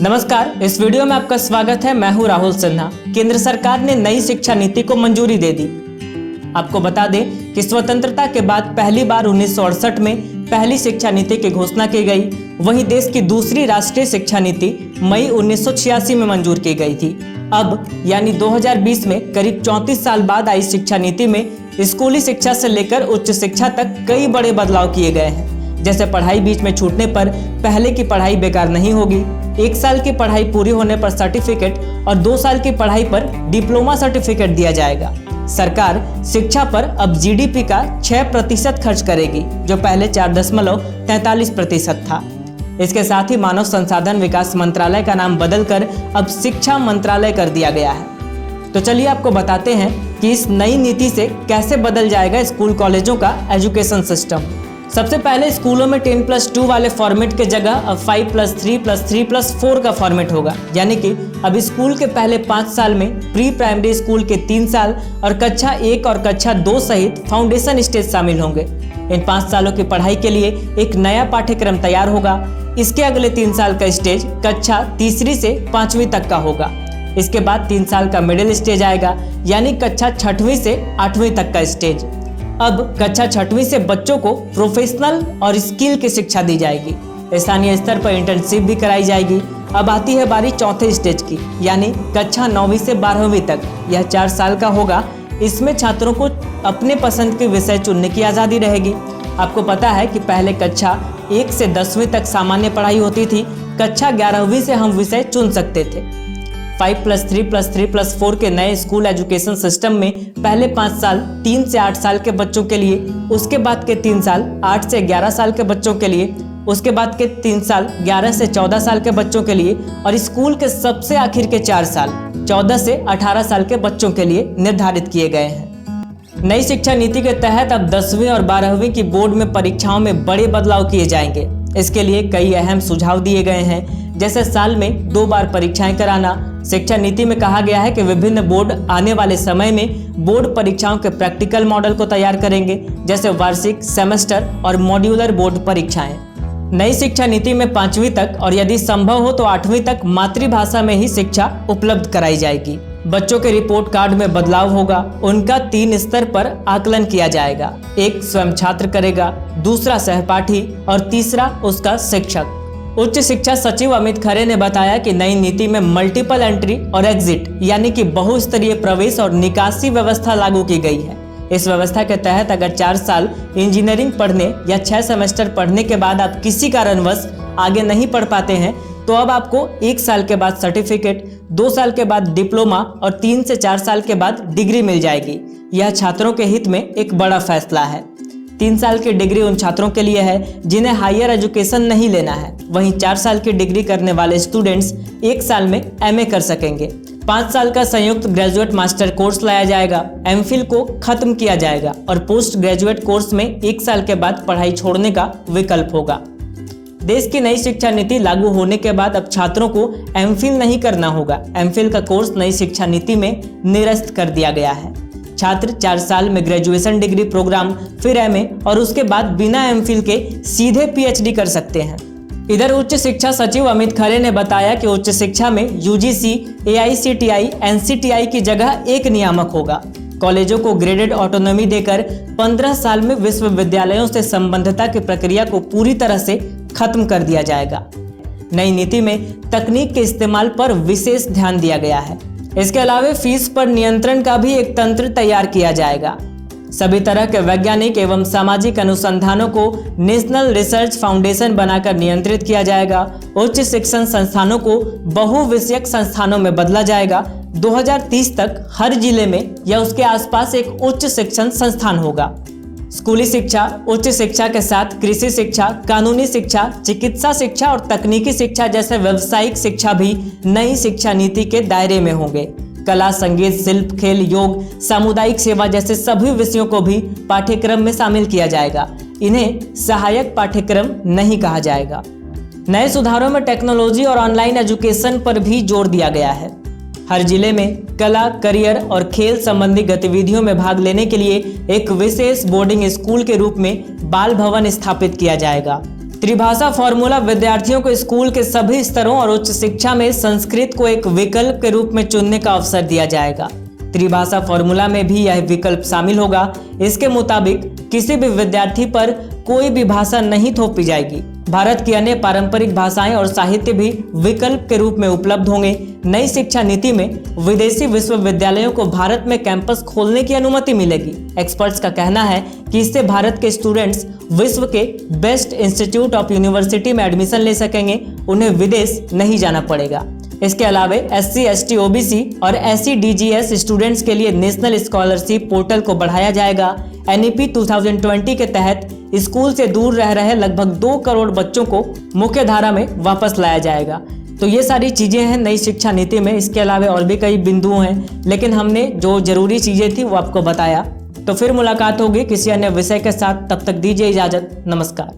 नमस्कार, इस वीडियो में आपका स्वागत है। मैं हूं राहुल सिन्हा। केंद्र सरकार ने नई शिक्षा नीति को मंजूरी दे दी। आपको बता दें कि स्वतंत्रता के बाद पहली बार 1968 में पहली शिक्षा नीति की घोषणा की गई। वहीं देश की दूसरी राष्ट्रीय शिक्षा नीति मई 1986 में मंजूर की गई थी। अब यानी 2020 में करीब 34 साल बाद आई शिक्षा नीति में स्कूली शिक्षा से लेकर उच्च शिक्षा तक कई बड़े बदलाव किए गए हैं। जैसे पढ़ाई बीच में छूटने पर पहले की पढ़ाई बेकार नहीं होगी, 1 साल की पढ़ाई पूरी होने पर सर्टिफिकेट और 2 साल की पढ़ाई पर डिप्लोमा सर्टिफिकेट दिया जाएगा। सरकार शिक्षा पर अब जीडीपी का 6% खर्च करेगी, जो पहले 4.43% था। इसके साथ ही मानव संसाधन विकास मंत्रालय का नाम बदलकर अब शिक्षा मंत्रालय कर दिया गया है। तो चलिए आपको बताते हैं कि इस नई नीति से कैसे बदल जाएगा स्कूल कॉलेजों का एजुकेशन सिस्टम। सबसे पहले स्कूलों में 10+2 वाले फॉर्मेट के जगह अब 5+3+3+4 का फॉर्मेट होगा। यानी कि अब स्कूल के पहले 5 साल में प्री प्राइमरी स्कूल के 3 साल और कक्षा 1 और कक्षा 2 सहित फाउंडेशन स्टेज शामिल होंगे। इन 5 सालों की पढ़ाई के लिए एक नया पाठ्यक्रम तैयार होगा। इसके अगले 3 साल का स्टेज कक्षा तीसरी से 5वीं तक का होगा। इसके बाद 3 साल का मिडिल स्टेज आएगा, यानी कक्षा 6वीं से 8वीं तक का स्टेज। अब कक्षा 6वीं से बच्चों को प्रोफेशनल और स्किल की शिक्षा दी जाएगी। स्थानीय स्तर पर इंटर्नशिप भी कराई जाएगी। अब आती है बारी चौथे स्टेज की, यानी कक्षा 9वीं से 12वीं तक। यह 4 साल का होगा। इसमें छात्रों को अपने पसंद के विषय चुनने की आज़ादी रहेगी। आपको पता है कि पहले कक्षा 1 से 10वीं तक सामान्य पढ़ाई होती थी। कक्षा 11वीं से हम विषय चुन सकते थे। 5+3+3+4 के नए स्कूल एजुकेशन सिस्टम में पहले 5 साल 3 से 8 साल के बच्चों के लिए, उसके बाद के 3 साल 8 से 11 साल के बच्चों के लिए, उसके बाद के 3 साल 11 से 14 साल के बच्चों के लिए और स्कूल के सबसे आखिर के 4 साल 14 से 18 साल के बच्चों के लिए निर्धारित किए गए हैं। नई शिक्षा नीति के तहत अब 10वीं और 12वीं की बोर्ड में परीक्षाओं में बड़े बदलाव किए जाएंगे। इसके लिए कई अहम सुझाव दिए गए हैं, जैसे साल में 2 बार परीक्षाएं कराना। शिक्षा नीति में कहा गया है कि विभिन्न बोर्ड आने वाले समय में बोर्ड परीक्षाओं के प्रैक्टिकल मॉडल को तैयार करेंगे, जैसे वार्षिक, सेमेस्टर और मॉड्यूलर बोर्ड परीक्षाएं। नई शिक्षा नीति में 5वीं तक और यदि संभव हो तो 8वीं तक मातृभाषा में ही शिक्षा उपलब्ध कराई जाएगी। बच्चों के रिपोर्ट कार्ड में बदलाव होगा। उनका 3 स्तर पर आकलन किया जाएगा। एक स्वयं छात्र करेगा, दूसरा सहपाठी और तीसरा उसका शिक्षक। उच्च शिक्षा सचिव अमित खरे ने बताया कि नई नीति में मल्टीपल एंट्री और एग्जिट यानी कि बहुस्तरीय प्रवेश और निकासी व्यवस्था लागू की गई है। इस व्यवस्था के तहत अगर 4 साल इंजीनियरिंग पढ़ने या 6 सेमेस्टर पढ़ने के बाद आप किसी कारणवश आगे नहीं पढ़ पाते हैं, तो अब आपको 1 साल के बाद सर्टिफिकेट, 2 साल के बाद डिप्लोमा और 3 से 4 साल के बाद डिग्री मिल जाएगी। यह छात्रों के हित में एक बड़ा फैसला है। 3 साल की डिग्री उन छात्रों के लिए है जिन्हें हायर एजुकेशन नहीं लेना है। वहीं 4 साल की डिग्री करने वाले स्टूडेंट्स 1 साल में एमए कर सकेंगे। 5 साल का संयुक्त ग्रेजुएट मास्टर कोर्स लाया जाएगा। एमफिल को खत्म किया जाएगा और पोस्ट ग्रेजुएट कोर्स में 1 साल के बाद पढ़ाई छोड़ने का विकल्प होगा। देश की नई शिक्षा नीति लागू होने के बाद अब छात्रों को एमफिल नहीं करना होगा। एमफिल का कोर्स नई शिक्षा नीति में निरस्त कर दिया गया है। छात्र 4 साल में ग्रेजुएशन डिग्री प्रोग्राम, फिर एमए और उसके बाद बिना एमफिल के सीधे पीएचडी कर सकते हैं। इधर उच्च शिक्षा सचिव अमित खरे ने बताया कि उच्च शिक्षा में यूजीसी, एआईसीटीई, एनसीटीई की जगह एक नियामक होगा। कॉलेजों को ग्रेडेड ऑटोनॉमी देकर 15 साल में विश्वविद्यालयों से संबद्धता की प्रक्रिया को पूरी तरह से खत्म कर दिया जाएगा। नई नीति में तकनीक के इस्तेमाल पर विशेष ध्यान दिया गया है। इसके अलावा फीस पर नियंत्रण का भी एक तंत्र तैयार किया जाएगा। सभी तरह के वैज्ञानिक एवं सामाजिक अनुसंधानों को नेशनल रिसर्च फाउंडेशन बनाकर नियंत्रित किया जाएगा। उच्च शिक्षण संस्थानों को बहुविषयक संस्थानों में बदला जाएगा। 2030 तक हर जिले में या उसके आसपास एक उच्च शिक्षण संस्थान होगा। स्कूली शिक्षा, उच्च शिक्षा के साथ कृषि शिक्षा, कानूनी शिक्षा, चिकित्सा शिक्षा और तकनीकी शिक्षा जैसे व्यावसायिक शिक्षा भी नई शिक्षा नीति के दायरे में होंगे। कला, संगीत, शिल्प, खेल, योग, सामुदायिक सेवा जैसे सभी विषयों को भी पाठ्यक्रम में शामिल किया जाएगा। इन्हें सहायक पाठ्यक्रम नहीं कहा जाएगा। नए सुधारों में टेक्नोलॉजी और ऑनलाइन एजुकेशन पर भी जोर दिया गया है। हर जिले में कला, करियर और खेल संबंधी गतिविधियों में भाग लेने के लिए एक विशेष बोर्डिंग स्कूल के रूप में बाल भवन स्थापित किया जाएगा। त्रिभाषा फॉर्मूला विद्यार्थियों को स्कूल के सभी स्तरों और उच्च शिक्षा में संस्कृत को एक विकल्प के रूप में चुनने का अवसर दिया जाएगा। त्रिभाषा फॉर्मूला में भी यह विकल्प शामिल होगा। इसके मुताबिक किसी भी विद्यार्थी पर कोई भी भाषा नहीं थोपी जाएगी। भारत की अन्य पारंपरिक भाषाएं और साहित्य भी विकल्प के रूप में उपलब्ध होंगे। नई शिक्षा नीति में विदेशी विश्वविद्यालयों को भारत में कैंपस खोलने की अनुमति मिलेगी। एक्सपर्ट्स का कहना है कि इससे भारत के स्टूडेंट्स विश्व के बेस्ट इंस्टीट्यूट ऑफ यूनिवर्सिटी में एडमिशन ले सकेंगे। उन्हें विदेश नहीं जाना पड़ेगा। इसके अलावा SC, ST, OBC और SC, DGS स्टूडेंट्स के लिए नेशनल स्कॉलरशिप पोर्टल को बढ़ाया जाएगा। NEP 2020 के तहत स्कूल से दूर रह रहे लगभग 2 करोड़ बच्चों को मुख्य धारा में वापस लाया जाएगा। तो ये सारी चीज़ें हैं नई शिक्षा नीति में। इसके अलावा और भी कई बिंदु हैं, लेकिन हमने जो जरूरी चीज़ें थी वो आपको बताया। तो फिर मुलाकात होगी किसी अन्य विषय के साथ। तब तक दीजिए इजाज़त। नमस्कार।